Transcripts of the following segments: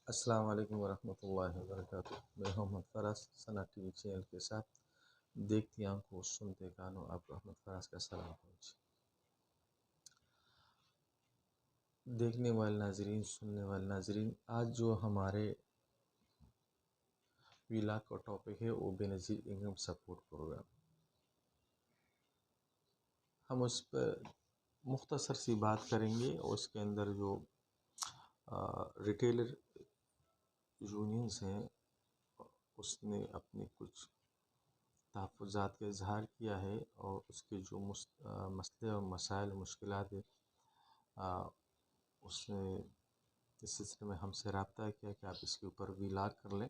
السلام علیکم ورحمۃ اللہ وبرکاتہ۔ میں محمد فراز سنا ٹی وی چینل کے ساتھ دیکھتی آنکھوں سنتے کانوں آپ محمد فراز کا سلام پہنچے۔ دیکھنے والے ناظرین، سننے والے ناظرین، آج جو ہمارے ویلاگ کا ٹاپک ہے وہ بے نظیر انکم سپورٹ پروگرام۔ ہم اس پر مختصر سی بات کریں گے اور اس کے اندر جو ریٹیلر یونینز ہیں اس نے اپنے کچھ تحفظات کا اظہار کیا ہے اور اس کے جو مسئلے اور مسائل مشکلات ہیں اس نے اس سلسلے میں ہم سے رابطہ کیا کہ آپ اس کے اوپر ویلاگ کر لیں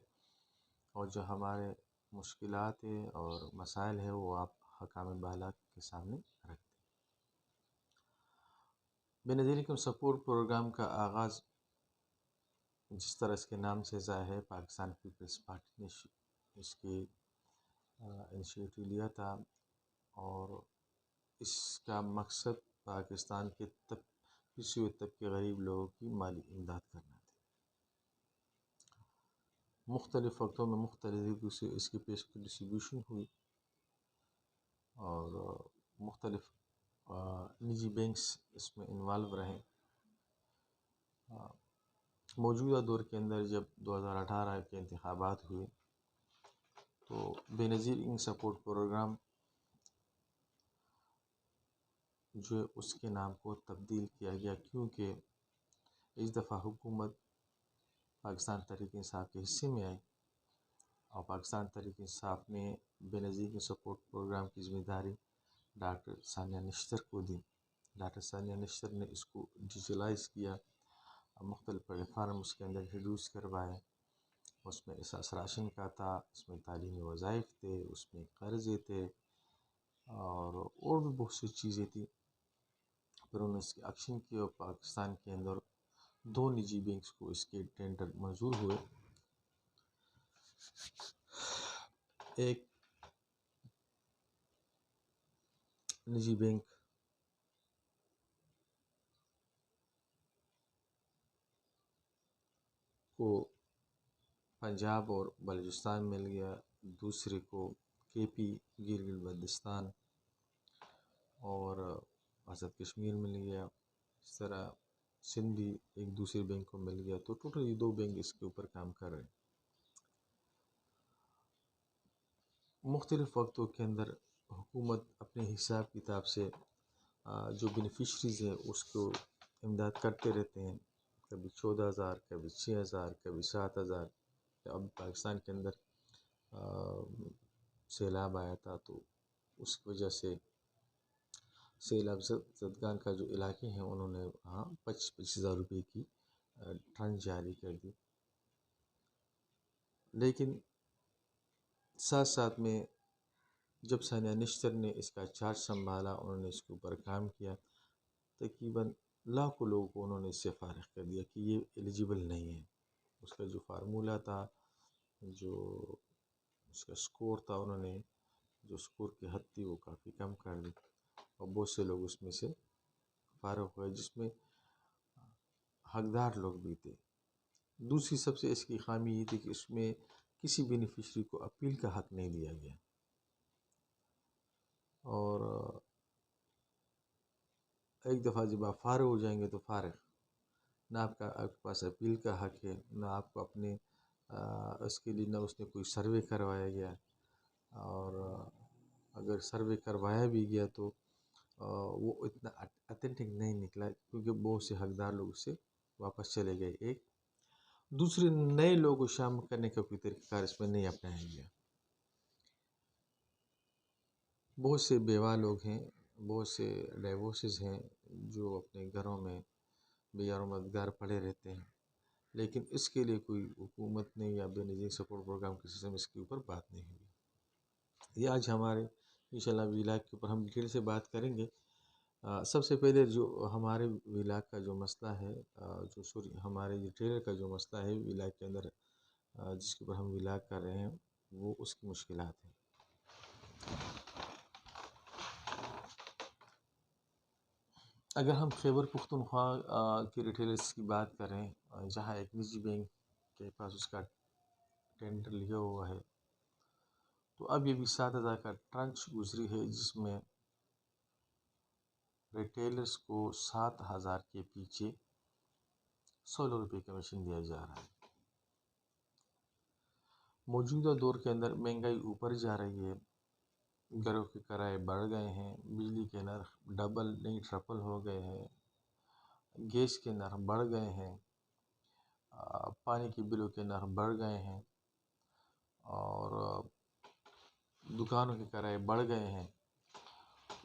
اور جو ہمارے مشکلات ہیں اور مسائل ہیں وہ آپ حکام بالا کے سامنے رکھ دیں۔ بے نظیر انکم سپورٹ پروگرام کا آغاز جس طرح اس کے نام سے ظاہر ہے، پاکستان پیپلز پارٹی نے اس کی انیشیٹو لیا تھا اور اس کا مقصد پاکستان کے پسے ہوئے طبقے غریب لوگوں کی مالی امداد کرنا تھی۔ مختلف وقتوں میں مختلف طریقوں سے اس کی پیش ڈسٹریبیوشن ہوئی اور مختلف نجی بینکس اس میں انوالو رہیں۔ موجودہ دور کے اندر جب 2018 کے انتخابات ہوئے تو بے نظیر انکم سپورٹ پروگرام جو اس کے نام کو تبدیل کیا گیا، کیونکہ اس دفعہ حکومت پاکستان تحریک انصاف کے حصے میں آئی اور پاکستان تحریک انصاف نے بے نظیر انکم سپورٹ پروگرام کی ذمہ داری ڈاکٹر ثانیہ نشتر کو دی۔ ڈاکٹر ثانیہ نشتر نے اس کو ڈیجیٹلائز کیا، مختلف پلیٹ فارم اس کے اندر انٹروڈیوس کروائے۔ اس میں احساس راشن کا تھا، اس میں تعلیمی وظائف تھے، اس میں قرضے تھے اور بھی بہت سی چیزیں تھیں۔ پھر انہوں نے اس کی ایکشن کی اور پاکستان کے اندر 2 نجی بینکس کو اس کے ٹینڈر منظور ہوئے۔ ایک نجی بینک کو پنجاب اور بلوچستان مل گیا، دوسرے کو کے پی گلگت بلتستان اور آزاد کشمیر مل گیا۔ اس طرح سندھ بھی ایک دوسرے بینک کو مل گیا، تو ٹوٹل یہ 2 بینک اس کے اوپر کام کر رہے ہیں۔ مختلف وقتوں کے اندر حکومت اپنے حساب کتاب سے جو بینیفیشریز ہیں اس کو امداد کرتے رہتے ہیں، کبھی 14,000، کبھی 6,000، کبھی 7,000۔ اب پاکستان کے اندر سیلاب آیا تھا تو اس کی وجہ سے سیلاب زدگان کا جو علاقے ہیں انہوں نے وہاں 25,000 روپے کی ٹرانچ جاری کر دی۔ لیکن ساتھ ساتھ میں جب ثانیہ نشتر نے اس کا چارج سنبھالا، انہوں نے اس کے اوپر کام کیا، تقریباً لاکھوں لوگوں کو انہوں نے اس سے فارغ کر دیا کہ یہ ایلیجیبل نہیں ہے۔ اس کا جو فارمولہ تھا، جو اس کا سکور تھا، انہوں نے جو سکور کی حد تھی وہ کافی کم کر دی اور بہت سے لوگ اس میں سے فارغ ہوئے، جس میں حقدار لوگ بھی تھے۔ دوسری سب سے اس کی خامی یہ تھی کہ اس میں کسی بینیفیشری کو اپیل کا حق نہیں دیا گیا اور ایک دفعہ جب آپ فارغ ہو جائیں گے تو فارغ، نہ آپ کے پاس اپیل کا حق ہے، نہ آپ کو اپنے اس کے لیے نہ اس نے کوئی سروے کروایا گیا، اور اگر سروے کروایا بھی گیا تو وہ اتنا اتھینٹک نہیں نکلا، کیونکہ بہت سے حقدار لوگ اس سے واپس چلے گئے۔ ایک دوسرے نئے لوگوں کو شامل کرنے کا کوئی طریقہ کار اس میں نہیں اپنایا گیا۔ بہت سے بیوہ لوگ ہیں، بہت سے ڈائیورسز ہیں جو اپنے گھروں میں بے یار و مددگار پڑے رہتے ہیں، لیکن اس کے لیے کوئی حکومت نے یا بے نظیر سپورٹ پروگرام کے سلسلے میں اس کے اوپر بات نہیں ہوئی۔ یہ آج ہمارے انشاءاللہ ویلاگ کے اوپر ہم ڈیٹیل سے بات کریں گے۔ سب سے پہلے جو ہمارے ویلاگ کا جو مسئلہ ہے، ہمارے ریٹیلر کا جو مسئلہ ہے ویلاگ کے اندر، جس کے اوپر ہم ویلاگ کر رہے ہیں، وہ اس کی مشکلات ہیں۔ اگر ہم خیبر پختونخوا کے ریٹیلرز کی بات کریں، جہاں ایک نجی بینک کے پاس اس کا ٹینڈر لیا ہوا ہے، تو اب یہ بھی 7,000 کا ٹرانچ گزری ہے، جس میں ریٹیلرز کو 7,000 کے پیچھے 16 روپے کمیشن دیا جا رہا ہے۔ موجودہ دور کے اندر مہنگائی اوپر جا رہی ہے، گھروں کے کرائے بڑھ گئے ہیں، بجلی کے نرخ ڈبل نہیں ٹرپل ہو گئے ہیں، گیس کے نرخ بڑھ گئے ہیں، پانی کے بلوں کے نرخ بڑھ گئے ہیں، اور دکانوں کے کرائے بڑھ گئے ہیں،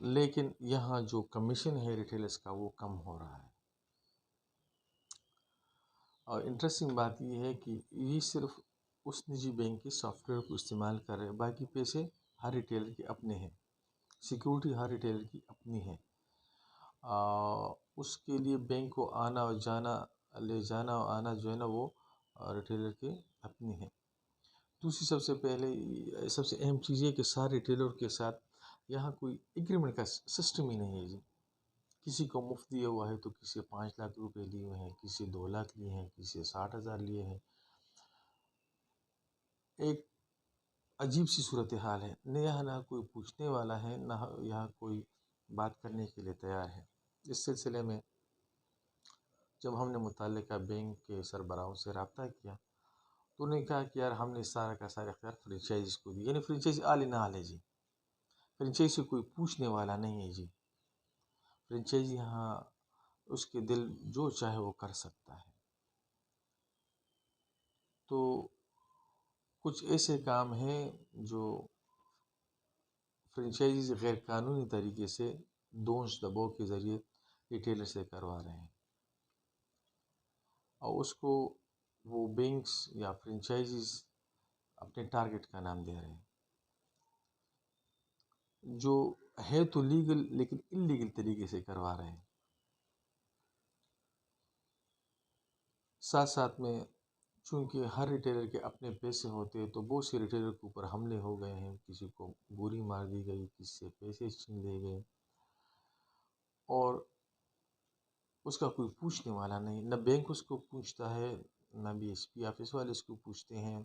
لیکن یہاں جو کمیشن ہے ریٹیلرز کا وہ کم ہو رہا ہے۔ اور انٹرسٹنگ بات یہ ہے کہ یہ صرف اس نجی بینک کے سافٹ ویئر کو استعمال کر رہے ہیں، باقی پیسے ہر ریٹیلر کے اپنے ہیں، سیکیورٹی ہر ریٹیلر کی اپنی ہے، اس کے لیے بینک کو آنا اور جانا، لے جانا اور آنا جو ہے نا وہ ریٹیلر کے اپنی ہے۔ دوسری سب سے اہم چیز یہ کہ سارے ریٹیلر کے ساتھ یہاں کوئی ایگریمنٹ کا سسٹم ہی نہیں ہے جی۔ کسی کو مفت دیا ہوا ہے تو کسی سے 5 لاکھ روپے لیے ہوئے ہیں، کسی سے 2 لاکھ لیے ہیں، کسی سے 60,000 لیے ہیں۔ ایک عجیب سی صورتحال ہے، نہ کوئی پوچھنے والا ہے، نہ یہاں کوئی بات کرنے کے لیے تیار ہے۔ اس سلسلے میں جب ہم نے متعلقہ بینک کے سربراہوں سے رابطہ کیا تو انہوں نے کہا کہ یار ہم نے سارا کا سارا اختیار فرنچائزز کو دی، یعنی فرنچائزی آلے نہ آلے جی، فرنچائزی سے کوئی پوچھنے والا نہیں ہے جی، فرنچائزی یہاں اس کے دل جو چاہے وہ کر سکتا ہے۔ تو کچھ ایسے کام ہیں جو فرنچائزی غیر قانونی طریقے سے دونش دباؤ کے ذریعے ریٹیلر سے کروا رہے ہیں، اور اس کو وہ بینکس یا فرنچائزیز اپنے ٹارگٹ کا نام دے رہے ہیں، جو ہے تو لیگل لیکن انلیگل طریقے سے کروا رہے ہیں۔ ساتھ ساتھ میں چونکہ ہر ریٹیلر کے اپنے پیسے ہوتے ہیں تو بہت سے ریٹیلر کے اوپر حملے ہو گئے ہیں، کسی کو گولی مار دی گئی، کسی سے پیسے چھین لیے گئے، اور اس کا کوئی پوچھنے والا نہیں، نہ بینک اس کو پوچھتا ہے، نہ بی ایس پی آفس والے اس کو پوچھتے ہیں،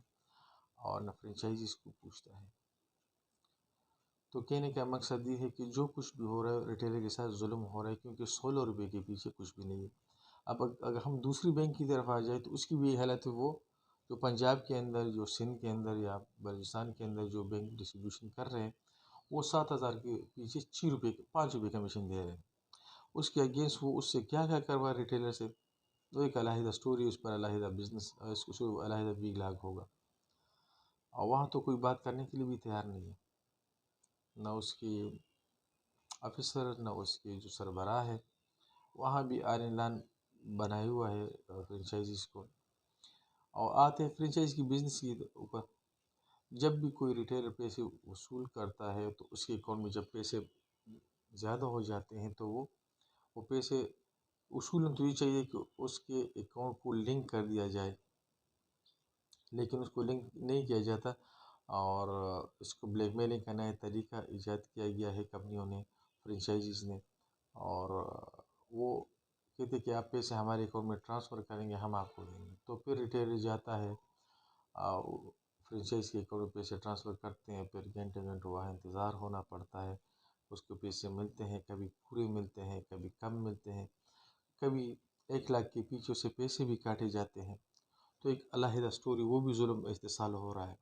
اور نہ فرنچائزی اس کو پوچھتا ہے۔ تو کہنے کا مقصد یہ ہے کہ جو کچھ بھی ہو رہا ہے ریٹیلر کے ساتھ ظلم ہو رہا ہے، کیونکہ 16 روپے کے پیچھے کچھ بھی نہیں ہے۔ اب اگر ہم دوسری بینک کی طرف آ جائے تو اس کی بھی یہ حالت ہے، وہ جو پنجاب کے اندر، جو سندھ کے اندر یا بلوچستان کے اندر جو بینک ڈسٹریبیوشن کر رہے ہیں، وہ 7,000 کے پیچھے 5 روپے کمیشن دے رہے ہیں۔ اس کے اگینسٹ وہ اس سے کیا کروا ہے ریٹیلر سے، تو ایک علیحدہ سٹوری، اس پر علیحدہ بزنس، اس کو علیحدہ وی لاگ ہوگا، اور وہاں تو کوئی بات کرنے کے لیے بھی تیار نہیں ہے، نہ اس کی آفیسر، نہ اس کے جو سربراہ ہے، وہاں بھی آئرن لان بنائے ہوا ہے فرنچائزیز کو، اور آتے ہیں فرنچائز کی بزنس کے اوپر۔ جب بھی کوئی ریٹیلر پیسے وصول کرتا ہے تو اس کے اکاؤنٹ میں جب پیسے زیادہ ہو جاتے ہیں تو وہ پیسے اصولاً تو یہ چاہیے کہ اس کے اکاؤنٹ کو لنک کر دیا جائے، لیکن اس کو لنک نہیں کیا جاتا، اور اس کو بلیک میلنگ کا نیا طریقہ ایجاد کیا گیا ہے کمپنیوں نے، فرنچائزیز نے، اور وہ کہتے کہ آپ پیسے ہمارے اکاؤنٹ میں ٹرانسفر کریں گے، ہم آپ کو دیں گے، تو پھر ریٹیلر جاتا ہے، فرنچائز کے اکاؤنٹ میں پیسے ٹرانسفر کرتے ہیں، پھر گھنٹے وہاں انتظار ہونا پڑتا ہے، اس کو پیسے ملتے ہیں، کبھی پورے ملتے ہیں، کبھی کم ملتے ہیں، کبھی 1 لاکھ کے پیچھے سے پیسے بھی کاٹے جاتے ہیں، تو ایک علیحدہ سٹوری، وہ بھی ظلم استحصال ہو رہا ہے۔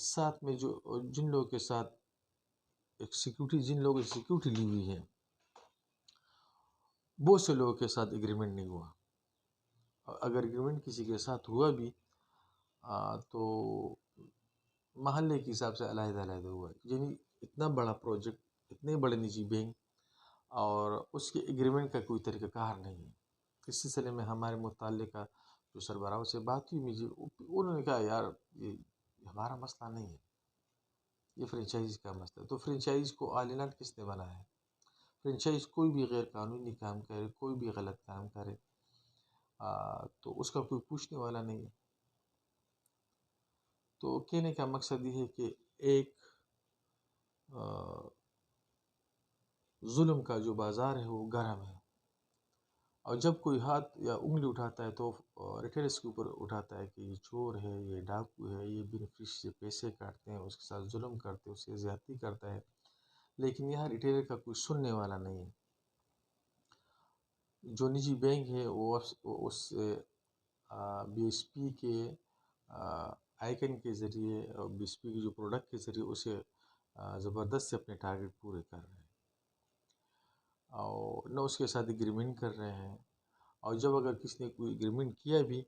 ساتھ میں جن لوگوں کے ساتھ جن لوگوں سے سیکیورٹی لی ہوئی ہے، بہت سے لوگوں کے ساتھ ایگریمنٹ نہیں ہوا، اگر ایگریمنٹ کسی کے ساتھ ہوا بھی تو محلے کے حساب سے علیحدہ ہوا ہے، یعنی اتنا بڑا پروجیکٹ، اتنے بڑے نجی بینک، اور اس کے ایگریمنٹ کا کوئی طریقہ کار نہیں ہے۔ اس سلسلے میں ہمارے متعلقہ جو سربراہوں سے بات ہوئی مجھے، انہوں نے کہا یار یہ ہمارا مسئلہ نہیں ہے، یہ فرنچائز کا مسئلہ ہے۔ تو فرنچائز کو آلینات کس نے بنایا ہے؟ فرنچائز کوئی بھی غیر قانونی کام کرے، کوئی بھی غلط کام کرے، تو اس کا کوئی پوچھنے والا نہیں ہے۔ تو کہنے کا مقصد یہ ہے کہ ایک ظلم کا جو بازار ہے وہ گرم ہے، اور جب کوئی ہاتھ یا انگلی اٹھاتا ہے تو ریٹیلرس کے اوپر اٹھاتا ہے کہ یہ چور ہے، یہ ڈاکو ہے، یہ بینیفیشری سے پیسے کاٹتے ہیں، اس کے ساتھ ظلم کرتے ہیں، اس سے زیادتی کرتا ہے. لیکن یہاں ریٹیلر کا کوئی سننے والا نہیں ہے. جو نجی بینک ہے وہ اس بی ایس پی کے آئیکن کے ذریعے اور بی ایس پی کے جو پروڈکٹ کے ذریعے اسے زبردست سے اپنے ٹارگٹ پورے کر رہے ہیں، اور نہ اس کے ساتھ ایگریمنٹ کر رہے ہیں. اور جب اگر کسی نے کوئی ایگریمنٹ کیا بھی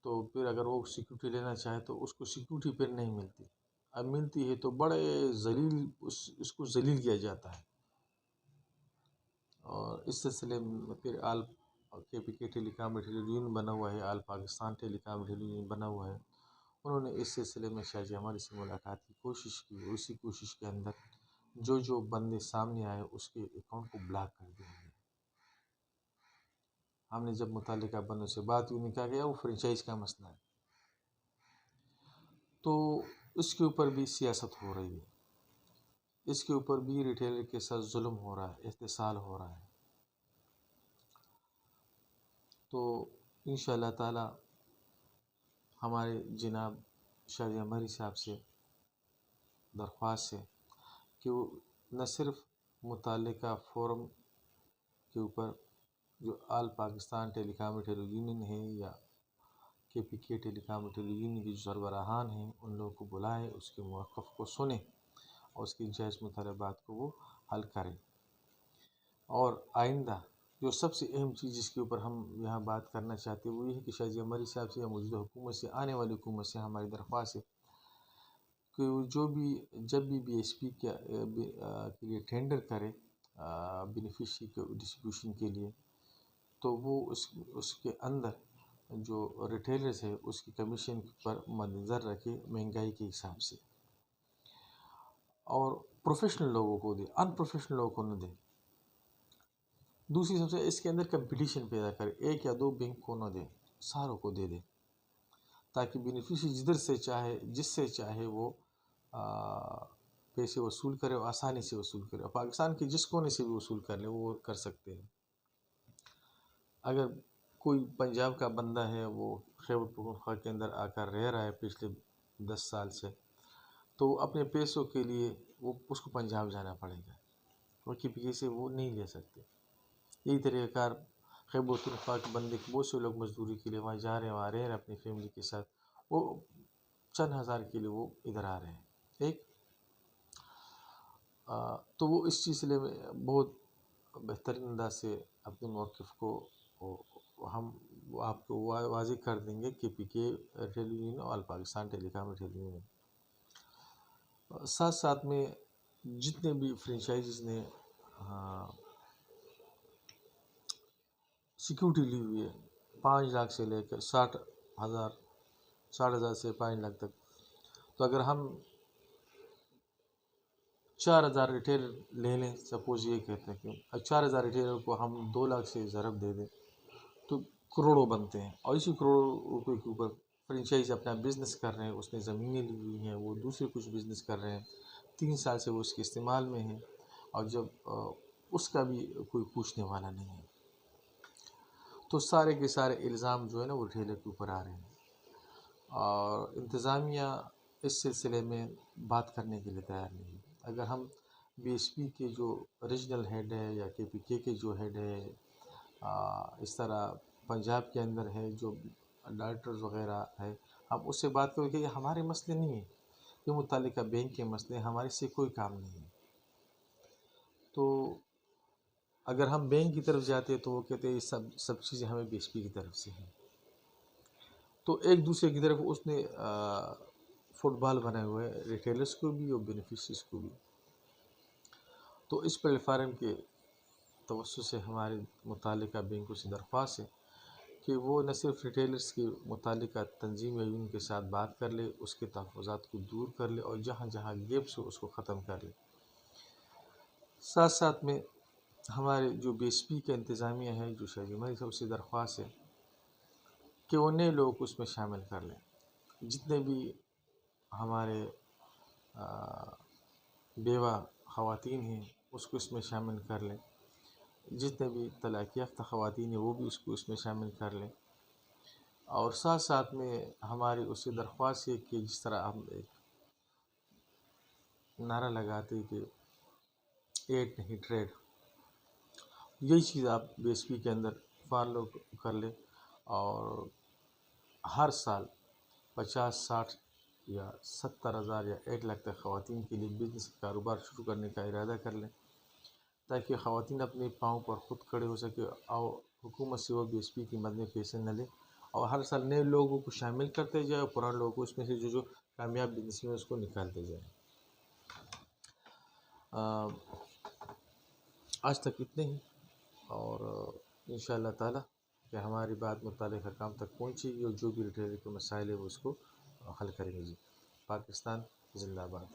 تو پھر اگر وہ سیکیورٹی لینا چاہے تو اس کو سیکیورٹی پھر نہیں ملتی. اب ملتی ہے تو بڑے ذلیل اس کو ذلیل کیا جاتا ہے. اور اس سلسلے میں پھر کے پی کے ٹیلی کام یونین بنا ہوا ہے، آل پاکستان ٹیلی کام یونین بنا ہوا ہے. انہوں نے اس سلسلے میں شاہ جی ہمارے سے ملاقات کی کوشش کی. اسی کوشش کے اندر جو بندے سامنے آئے اس کے اکاؤنٹ کو بلاک کر دیا گیا. ہم نے جب متعلقہ بندوں سے بات ہوئی، کہا گیا وہ فرنچائز کا مسئلہ ہے. تو اس کے اوپر بھی سیاست ہو رہی ہے، اس کے اوپر بھی ریٹیلر کے ساتھ ظلم ہو رہا ہے، استحصال ہو رہا ہے. تو انشاءاللہ تعالی ہمارے جناب شاہ جی ہماری صاحب سے درخواست ہے کہ وہ نہ صرف متعلقہ فورم کے اوپر جو آل پاکستان ٹیلی کام یونین ہے یا کے پی کے ٹیلی کام یونین کی جو سربراہان ہیں ان لوگوں کو بلائیں، اس کے موقف کو سنیں اور اس کی جائز مطالبات کو وہ حل کریں. اور آئندہ جو سب سے اہم چیز جس کے اوپر ہم یہاں بات کرنا چاہتے ہیں وہ یہ ہے کہ شاہ جی ہماری صاحب سے یا موجودہ حکومت سے، آنے والی حکومت سے ہماری درخواست ہے کہ جو بھی جب بھی بی ایس پی کے لیے ٹینڈر کرے بینیفیشری کے ڈسٹریبیوشن کے لیے، تو وہ اس کے اندر جو ریٹیلرز ہے اس کی کمیشن پر مد نظر رکھے مہنگائی کے حساب سے، اور پروفیشنل لوگوں کو دے، ان پروفیشنل لوگوں کو نہ دے. دوسری سب سے اس کے اندر کمپٹیشن پیدا کرے، ایک یا دو بینک کو نہ دے، ساروں کو دے دے تاکہ بینیفیشری جدھر سے چاہے جس سے چاہے وہ پیسے وصول کرے اور آسانی سے وصول کرے. اور پاکستان کے جس کونے سے بھی وصول کر لے وہ کر سکتے ہیں. اگر کوئی پنجاب کا بندہ ہے وہ خیبر پختونخوا کے اندر آ کر رہ رہا ہے پچھلے 10 سال سے، تو اپنے پیسوں کے لیے وہ اس کو پنجاب جانا پڑے گا، وہ کے پی کے سے وہ نہیں لے سکتے. یہی طریقہ کار خیبر پختونخوا کے بندے کے بہت سے لوگ مزدوری کے لیے وہاں جا رہے ہیں، وہاں رہ رہے ہیں اپنی فیملی کے ساتھ، وہ چند ہزار کے لیے وہ ادھر آ رہے ہیں. ایک تو وہ اس سلسلے میں بہت بہترین انداز سے اپنے موقف کو ہم آپ کو واضح کر دیں گے کے پی کے ٹیلی یونین اور آل پاکستان ٹیلی کام ٹیلی یونین. ساتھ ساتھ میں جتنے بھی فرنچائزز نے سیکیورٹی لی ہوئی ہے 5 لاکھ سے لے کر 60,000 سے 5 لاکھ تک، تو اگر ہم 4,000 ریٹیلر لے لیں، سپوز یہ کہتے ہیں کہ 4,000 ریٹیلر کو ہم 2 لاکھ سے ضرب دے دیں تو کروڑوں بنتے ہیں. اور اسی کروڑوں روپے کے اوپر فرنچائز اپنا بزنس کر رہے ہیں، اس نے زمینیں لی ہوئی ہیں، وہ دوسرے کچھ بزنس کر رہے ہیں، 3 سال سے وہ اس کے استعمال میں ہیں، اور جب اس کا بھی کوئی پوچھنے والا نہیں ہے، تو سارے کے سارے الزام جو ہے نا وہ ریٹیلر کے اوپر آ رہے ہیں. اور انتظامیہ اس سلسلے میں بات کرنے کے لیے تیار نہیں ہے. اگر ہم بی ایس پی کے جو ریجنل ہیڈ ہے یا کے پی کے جو ہیڈ ہے، اس طرح پنجاب کے اندر ہے جو ڈائریکٹرز وغیرہ ہے، ہم اس سے بات کریں کہ یہ ہمارے مسئلے نہیں ہیں، یہ متعلقہ بینک کے مسئلے ہیں، ہمارے سے کوئی کام نہیں ہے. تو اگر ہم بینک کی طرف جاتے تو وہ کہتے ہیں یہ سب چیزیں ہمیں بی ایس پی کی طرف سے ہیں. تو ایک دوسرے کی طرف اس نے فٹ بال بنائے ہوئے ہیں، ریٹیلرز کو بھی اور بینیفیشریز کو بھی. تو اس پلیٹ فارم کے توسط سے ہمارے متعلقہ بینکوں سے درخواست ہے کہ وہ نہ صرف ریٹیلرز کے متعلقہ تنظیم یا یونین کے ساتھ بات کر لے، اس کے تحفظات کو دور کر لے اور جہاں جہاں گیپس ہو اس کو ختم کر لے. ساتھ ساتھ میں ہمارے جو بی ایس پی کا انتظامیہ ہے، جو شاہ جی ہماری سب سے درخواست ہے کہ وہ نئے لوگ اس میں شامل کر لیں. جتنے بھی ہمارے بیوہ خواتین ہیں اس کو اس میں شامل کر لیں، جتنے بھی طلاق یافتہ خواتین ہیں وہ بھی اس میں شامل کر لیں، اور ساتھ ساتھ میں ہماری اس سے درخواست ہے کہ جس طرح ہم ایک نعرہ لگاتے کہ ایڈ نہیں ٹریڈ، یہی چیز آپ بی ایس پی کے اندر فالو کر لیں، اور ہر سال 50-60 یا 70,000 یا 1 لاکھ تک خواتین کے لیے بزنس کاروبار شروع کرنے کا ارادہ کر لیں، تاکہ خواتین اپنے پاؤں پر خود کھڑے ہو سکے، اور حکومت سے وہ بی ایس پی کی مد میں پیسے نہ لے، اور ہر سال نئے لوگوں کو شامل کرتے جائے، اور پرانے لوگوں کو اس میں سے جو کامیاب بزنس میں اس کو نکالتے جائیں۔ آج تک اتنے ہی، اور انشاءاللہ تعالی کہ ہماری بات متعلق حکام تک پہنچے گی، اور جو بھی ریٹیلر کے مسائل ہے وہ اس کو حل کریں گے۔ جی، پاکستان زندہ باد۔